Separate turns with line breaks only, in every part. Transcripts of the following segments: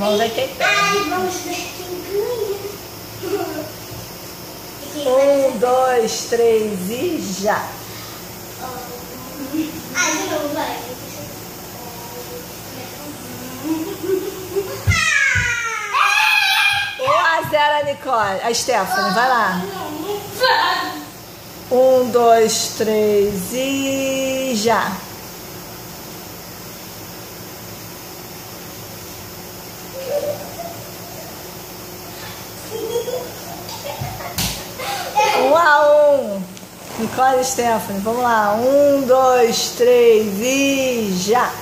Vamos ver quem perde.
Ai, vamos ver quem ganha.
1, 2, 3 e já.
Ai, de novo, vai.
1-0 a Nicole. A Stephanie, vai lá.
Não vai.
1, 2, 3 e já. Nicole e Stephanie, vamos lá. 1, 2, 3 e já.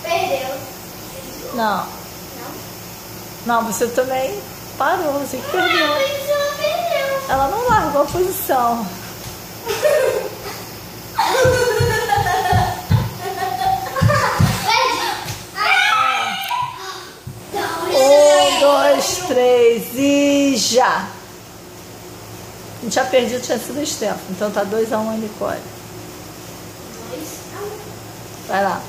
Perdeu.
Não.
Não?
Não, você também parou, você que perdeu.
Mas ela perdeu.
Ela não largou a posição. 1, 2, 3 e já. Não tinha perdido, tinha sido a Stephanie. Então tá 2-1 a Nicole.
2-1.
Vai lá.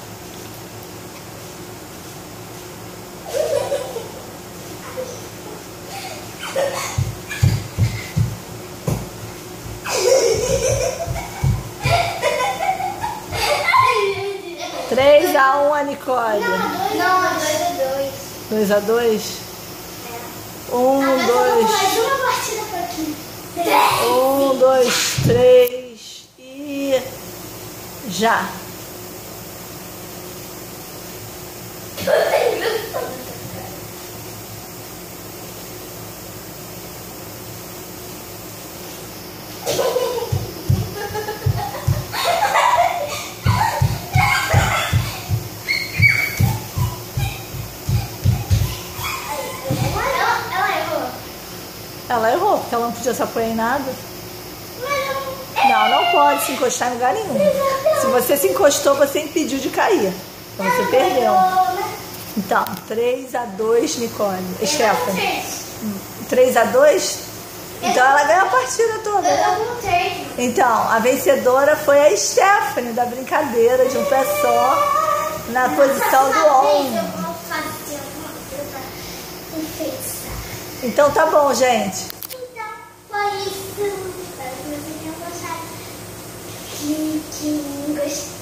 Ai,
3-1 a Nicole.
não, 2-2.
2-2. 1,
Agora
2.
mais uma partida pra aqui.
1, 2, 3 e já. Ela errou, porque ela não podia se apoiar em nada. Não, não pode se encostar em lugar nenhum. Se você se encostou, você impediu de cair. Então você perdeu. Então, 3-2, Nicole. Stephanie. 3-2? Então ela ganha a partida toda. Então, a vencedora foi a Stephanie, da brincadeira de um pé só, na posição do on. Então tá bom, gente.
Então, foi isso. Espero que vocês tenham gostado. Clique em gostei.